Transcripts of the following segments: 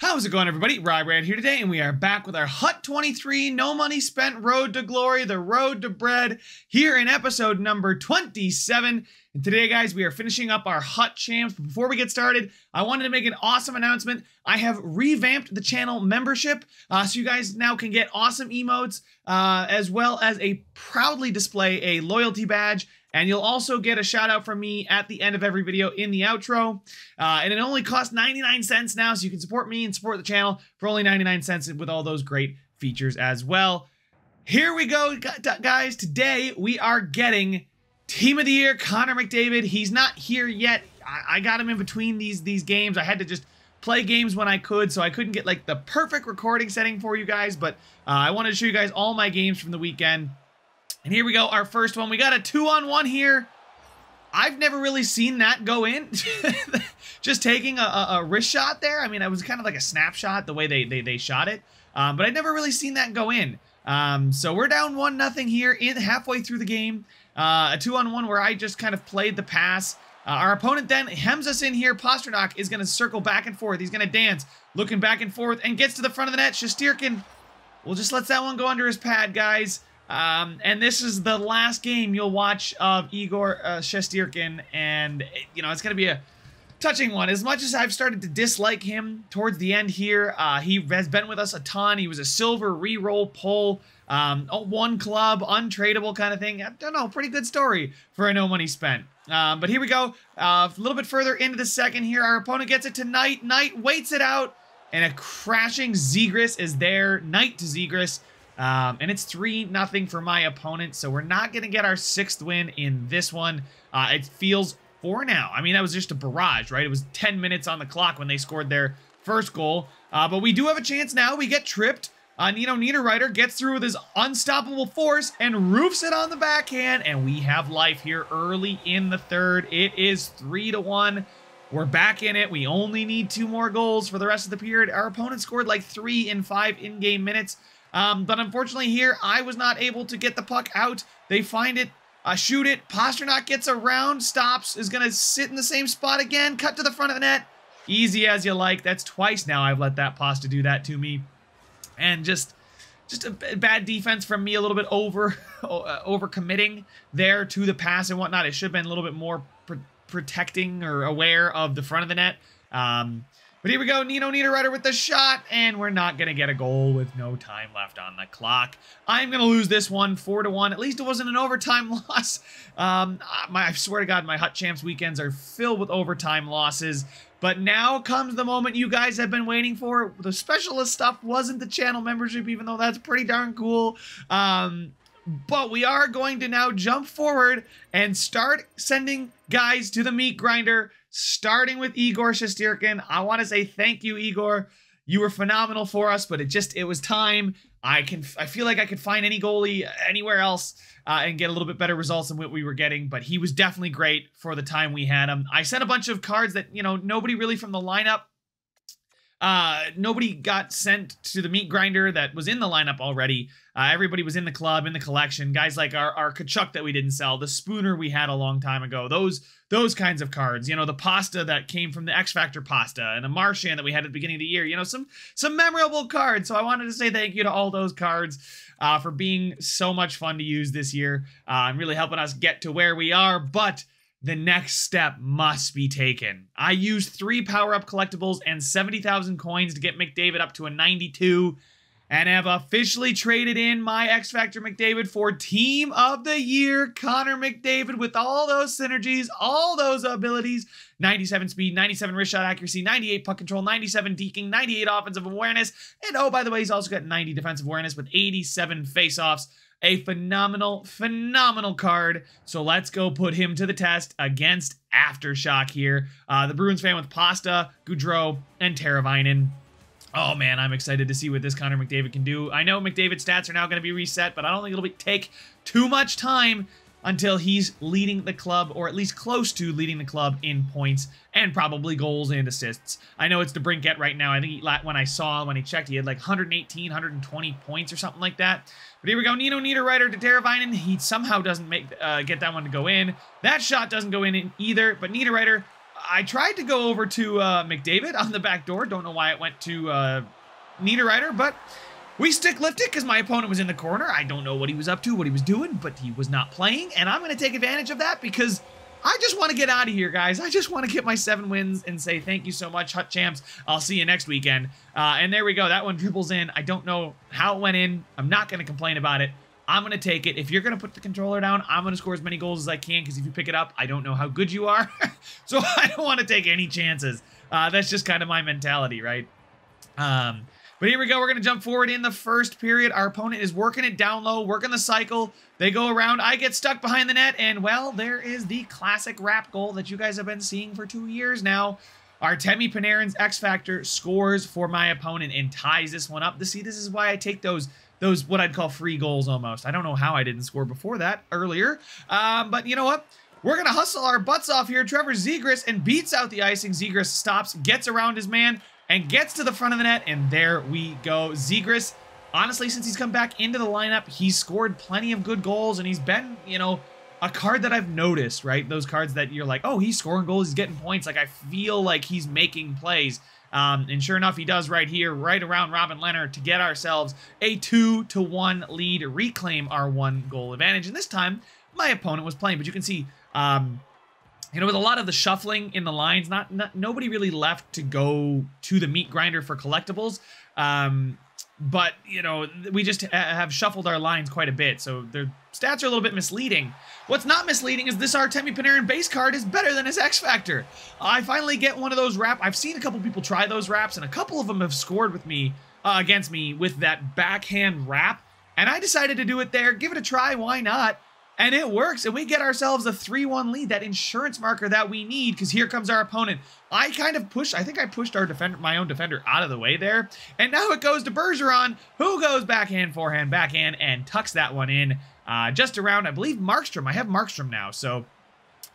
How's it going, everybody? RyeSquad here today, and we are back with our Hut 23 No Money Spent Road to Glory, the Road to Bread, here in episode number 27. And today, guys, we are finishing up our Hut Champs. But before we get started, I wanted to make an awesome announcement. I have revamped the channel membership, so you guys now can get awesome emotes, as well as proudly display a loyalty badge. And you'll also get a shout out from me at the end of every video in the outro. And it only costs 99 cents now, so you can support me and support the channel for only 99 cents with all those great features as well. Here we go, guys. Today we are getting Team of the Year, Connor McDavid. He's not here yet. I got him in between these games. I had to just play games when I could, so I couldn't get like the perfect recording setting for you guys, but I wanted to show you guys all my games from the weekend. And here we go, our first one. We got a 2-on-1 here. I've never really seen that go in. Just taking a wrist shot there. I mean, it was kind of like a snapshot, the way they shot it. But I'd never really seen that go in. So we're down 1-0 here halfway through the game. A 2-on-1 where I just kind of played the pass. Our opponent then hems us in here. Pastrnak is going to circle back and forth. He's going to dance, looking back and forth, and gets to the front of the net. Shesterkin, we'll just let that one go under his pad, guys. And this is the last game you'll watch of Igor Shesterkin, and you know, it's going to be a touching one. As much as I've started to dislike him towards the end here, he has been with us a ton. He was a silver re-roll pull, one club, untradeable kind of thing. I don't know, pretty good story for a no money spent. But here we go, a little bit further into the second here. Our opponent gets it to Knight. Knight waits it out, and a crashing Zegras is there. Knight to Zegras. And it's 3-0 for my opponent, so we're not going to get our 6th win in this one. It feels 4 now. I mean, that was just a barrage, right? It was 10 minutes on the clock when they scored their first goal. But we do have a chance now. We get tripped. Nino Niederreiter gets through with his unstoppable force and roofs it on the backhand, and we have life here early in the third. It is 3-1. We're back in it. We only need 2 more goals for the rest of the period. Our opponent scored like 3 in 5 in-game minutes. But unfortunately here, I was not able to get the puck out. They find it, shoot it. Pastrnak gets around, stops, is going to sit in the same spot again, cut to the front of the net. Easy as you like. That's twice now I've let that pasta do that to me. And just a bad defense from me, a little bit over committing there to the pass and whatnot. It should have been a little bit more protecting or aware of the front of the net. But here we go, Nino Niederreiter with the shot, and we're not going to get a goal with no time left on the clock. I'm going to lose this one 4-1. At least it wasn't an overtime loss. I swear to God, my Hut Champs weekends are filled with overtime losses. But now comes the moment you guys have been waiting for. The specialist stuff wasn't the channel membership, even though that's pretty darn cool. But we are going to now jump forward and start sending guys to the meat grinder, starting with Igor Shesterkin. I want to say thank you, Igor. You were phenomenal for us, but it was time. I feel like I could find any goalie anywhere else and get a little bit better results than what we were getting, but he was definitely great for the time we had him. I sent a bunch of cards that, you know, nobody really from the lineup, nobody got sent to the meat grinder that was in the lineup already. Everybody was in the club, in the collection. Guys like our Kachuk that we didn't sell, the Spooner we had a long time ago, those kinds of cards. You know, the pasta that came from the X Factor pasta, and a Marchand that we had at the beginning of the year. You know, some memorable cards. So I wanted to say thank you to all those cards for being so much fun to use this year and really helping us get to where we are. But the next step must be taken. I used 3 power-up collectibles and 70,000 coins to get McDavid up to a 92, and have officially traded in my X Factor McDavid for Team of the Year Connor McDavid with all those synergies, all those abilities. 97 speed, 97 wrist shot accuracy, 98 puck control, 97 deking, 98 offensive awareness, and oh, by the way, he's also got 90 defensive awareness with 87 faceoffs. A phenomenal, phenomenal card. So let's go put him to the test against Aftershock here. The Bruins fan with Pasta, Goudreau, and Teravainen. Oh man, I'm excited to see what this Connor McDavid can do. I know McDavid's stats are now going to be reset, but I don't think it'll take too much time until he's leading the club, or at least close to leading the club in points and probably goals and assists. I know it's DeBrincat right now. I think when he checked, he had like 118, 120 points or something like that. But here we go, Nino Niederreiter to Teravainen. He somehow doesn't get that one to go in. That shot doesn't go in either, but Niederreiter I tried to go over to Mcdavid on the back door. Don't know why it went to Niederreiter, but we stick lifted because my opponent was in the corner. I don't know what he was up to, what he was doing, but he was not playing, and I'm going to take advantage of that because I just want to get out of here, guys. I just want to get my 7 wins and say thank you so much, Hut Champs. I'll see you next weekend. And there we go. That one dribbles in. I don't know how it went in. I'm not going to complain about it. I'm going to take it. If you're going to put the controller down, I'm going to score as many goals as I can because if you pick it up, I don't know how good you are. So I don't want to take any chances. That's just kind of my mentality, right? But here we go. We're going to jump forward in the first period. Our opponent is working it down low, working the cycle. They go around. I get stuck behind the net. And, well, there is the classic wrap goal that you guys have been seeing for 2 years now. Artemi Panarin's X Factor scores for my opponent and ties this one up. See, this is why I take those what I'd call free goals almost. I don't know how I didn't score before that earlier. But you know what? We're going to hustle our butts off here. Trevor Zegras and beats out the icing. Zegras stops, gets around his man, and gets to the front of the net, and there we go. Zegras, honestly, since he's come back into the lineup, he's scored plenty of good goals, and he's been, you know, a card that I've noticed, right? Those cards that you're like, oh, he's scoring goals, he's getting points. Like, I feel like he's making plays. And sure enough, he does right here, right around Robin Leonard to get ourselves a 2-1 lead, reclaim our 1 goal advantage. And this time, my opponent was playing, but you can see, you know, with a lot of the shuffling in the lines, nobody really left to go to the meat grinder for collectibles. But, you know, we just have shuffled our lines quite a bit, so their stats are a little bit misleading. What's not misleading is this Artemi Panarin base card is better than his X Factor. I finally get one of those wrap. I've seen a couple people try those wraps, and a couple of them have scored with me, against me with that backhand wrap, and I decided to do it there. Give it a try, why not? And it works, and we get ourselves a 3-1 lead, that insurance marker that we need, because here comes our opponent. I kind of pushed, I think I pushed our defender, my own defender out of the way there, and now it goes to Bergeron, who goes backhand, forehand, backhand, and tucks that one in just around, I believe, Markstrom. I have Markstrom now, so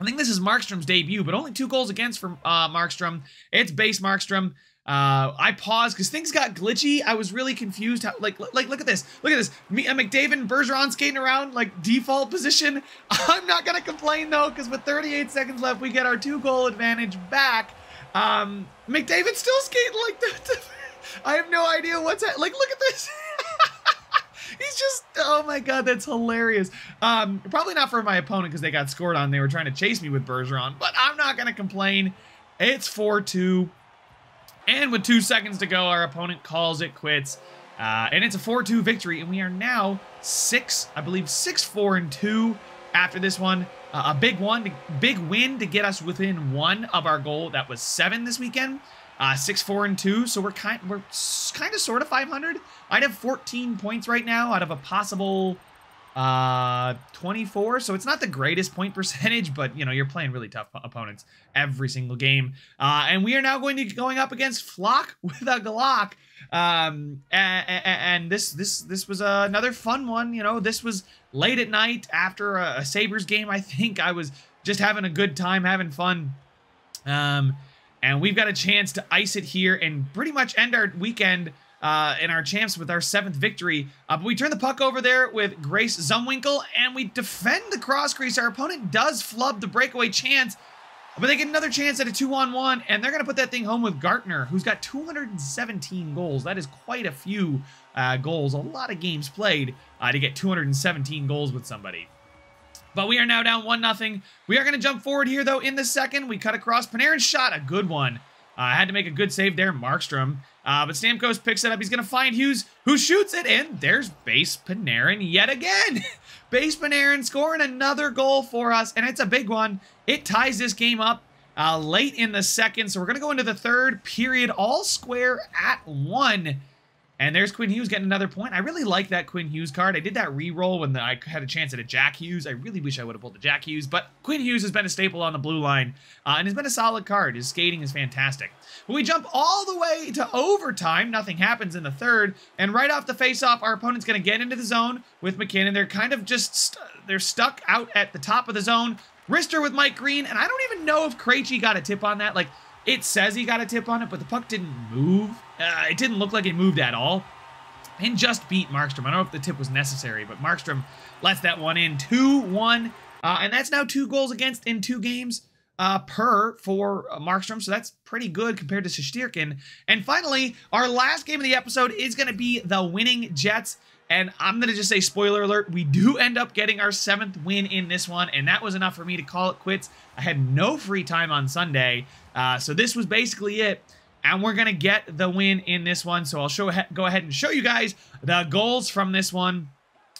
I think this is Markstrom's debut, but only 2 goals against for Markstrom. It's base Markstrom. I paused because things got glitchy. I was really confused. How, like, look at this. Look at this. McDavid and Bergeron skating around like default position. I'm not going to complain, though, because with 38 seconds left, we get our 2-goal advantage back. McDavid's still skating like that. I have no idea what's that. Like, look at this. He's just, oh my God, that's hilarious. Probably not for my opponent because they got scored on. They were trying to chase me with Bergeron, but I'm not going to complain. It's 4-2. And with 2 seconds to go, our opponent calls it quits. And it's a 4-2 victory. And we are now 6-4-2 after this one. A big win to get us within 1 of our goal. That was 7 this weekend. 6-4-2. So we're kind of sort of 500. I'd have 14 points right now out of a possible 24. So it's not the greatest point percentage, but you know, you're playing really tough opponents every single game. And we are now going up against Flock with a Glock. And this was another fun one. You know, this was late at night after a Sabres game. I think I was just having a good time, having fun. And we've got a chance to ice it here and pretty much end our weekend in our champs with our 7th victory. But we turn the puck over there with Grace Zumwinkle, and we defend the cross crease. Our opponent does flub the breakaway chance, but they get another chance at a 2-on-1, and they're going to put that thing home with Gartner, who's got 217 goals. That is quite a few goals, a lot of games played to get 217 goals with somebody. But we are now down 1-0. We are going to jump forward here, though, in the second. We cut across. Panarin's shot, a good one. Had to make a good save there, Markstrom. But Stamkos picks it up. He's going to find Hughes, who shoots it, and there's base Panarin yet again. Base Panarin scoring another goal for us, and it's a big one. It ties this game up late in the second, so we're going to go into the third period all square at 1. And there's Quinn Hughes getting another point. I really like that Quinn Hughes card. I did that re-roll when I had a chance at a Jack Hughes. I really wish I would have pulled the Jack Hughes, but Quinn Hughes has been a staple on the blue line and has been a solid card. His skating is fantastic. But we jump all the way to overtime. Nothing happens in the third. And right off the face-off, our opponent's going to get into the zone with McKinnon. They're kind of just, they're stuck out at the top of the zone. Wrister with Mike Green, and I don't even know if Krejci got a tip on that. Like, it says he got a tip on it, but the puck didn't move. It didn't look like it moved at all. And just beat Markstrom. I don't know if the tip was necessary, but Markstrom lets that one in 2-1. And that's now 2 goals against in 2 games. for Markstrom, so that's pretty good compared to Shesterkin. And finally, our last game of the episode is going to be the winning Jets. And I'm going to just say, spoiler alert, we do end up getting our 7th win in this one, and that was enough for me to call it quits. I had no free time on Sunday, so this was basically it. And we're going to get the win in this one, so I'll go ahead and show you guys the goals from this one.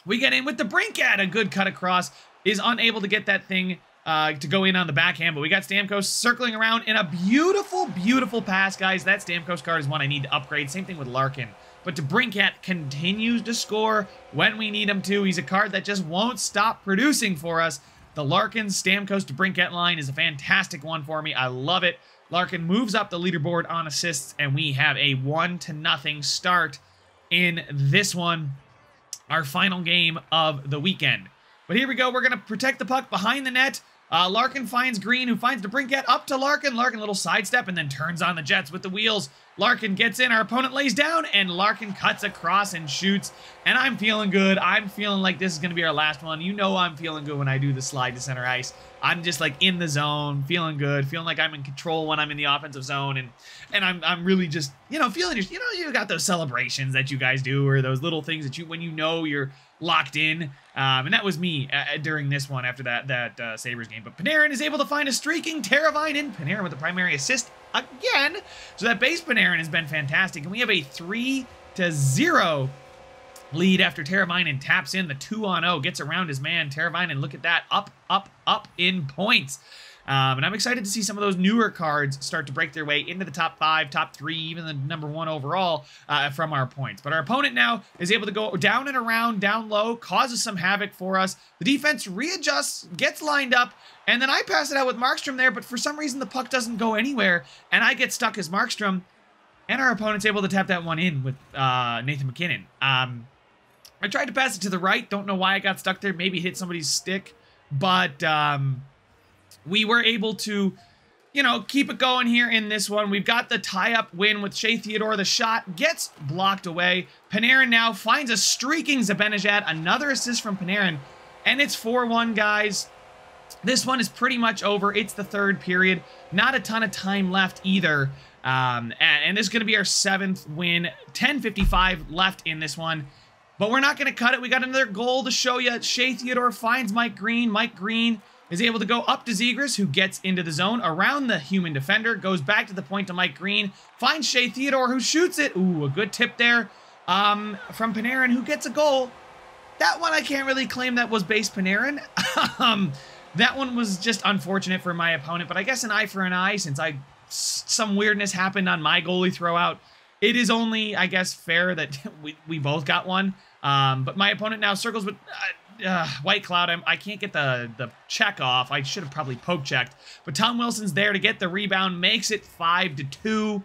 We get in with the Brinkat, a good cut across, is unable to get that thing to go in on the backhand, but we got Stamkos circling around in a beautiful, beautiful pass, guys. That Stamkos card is one I need to upgrade. Same thing with Larkin. But DeBrincat continues to score when we need him to. He's a card that just won't stop producing for us. The Larkin, Stamkos, DeBrincat line is a fantastic one for me. I love it. Larkin moves up the leaderboard on assists, and we have a 1-0 start in this one, our final game of the weekend. But here we go. We're going to protect the puck behind the net. Larkin finds Green, who finds DeBrincat up to Larkin. Larkin, little sidestep, and then turns on the Jets with the wheels. Larkin gets in, our opponent lays down, and Larkin cuts across and shoots. And I'm feeling good. I'm feeling like this is going to be our last one. You know I'm feeling good when I do the slide to center ice. I'm just like in the zone, feeling good, feeling like I'm in control when I'm in the offensive zone. And I'm really just, feeling, you got those celebrations that you guys do, or those little things that when you're locked in. And that was me during this one after that Sabres game. But Panarin is able to find a streaking Teravainen in. Panarin with the primary assist again. So that base Panarin has been fantastic. And we have a 3-0 lead after Teravainen taps in the 2-on-0. Gets around his man. Teravainen, look at that. Up in points. And I'm excited to see some of those newer cards start to break their way into the top 5, top 3, even the number 1 overall from our points. But our opponent now is able to go down and around, down low, causes some havoc for us. The defense readjusts, gets lined up, and then I pass it out with Markstrom there, but for some reason the puck doesn't go anywhere, and I get stuck as Markstrom, and our opponent's able to tap that one in with Nathan McKinnon. I tried to pass it to the right. Don't know why I got stuck there. Maybe hit somebody's stick, but we were able to, keep it going here in this one. We've got the tie-up win with Shea Theodore. The shot gets blocked away. Panarin now finds a streaking Zibanejad. Another assist from Panarin. And it's 4-1, guys. This one is pretty much over. It's the 3rd period. Not a ton of time left either. And this is going to be our 7th win. 10:55 left in this one. But we're not going to cut it. We got another goal to show you. Shea Theodore finds Mike Green. Mike Green is able to go up to Zegras, who gets into the zone around the human defender, goes back to the point to Mike Green, finds Shea Theodore, who shoots it. Ooh, a good tip there from Panarin, who gets a goal. That one I can't really claim that was base Panarin. That one was just unfortunate for my opponent, but I guess an eye for an eye, since some weirdness happened on my goalie throwout. It is only, I guess, fair that we both got one. But my opponent now circles with White Cloud. I can't get the check off. I should have probably poke checked. But Tom Wilson's there to get the rebound, makes it 5-2.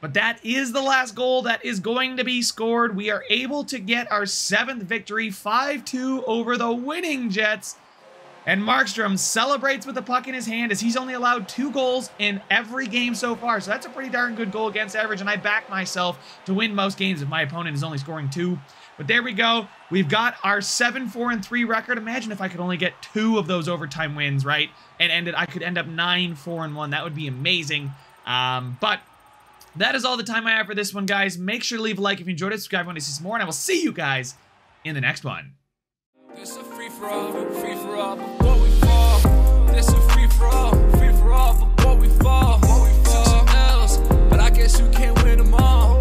But that is the last goal that is going to be scored. We are able to get our 7th victory, 5-2 over the winning Jets. And Markstrom celebrates with the puck in his hand, as he's only allowed 2 goals in every game so far. So that's a pretty darn good goal against average, and I back myself to win most games if my opponent is only scoring 2. But there we go. We've got our 7-4-3 record. Imagine if I could only get 2 of those overtime wins, right? And I could end up 9-4-1. That would be amazing. But that is all the time I have for this one, guys. Make sure to leave a like if you enjoyed it. Subscribe if you want to see some more, and I will see you guys in the next one. It's a free-for-all before we fall. It's a free-for-all before we fall. Took some L's, but I guess you can't win them all.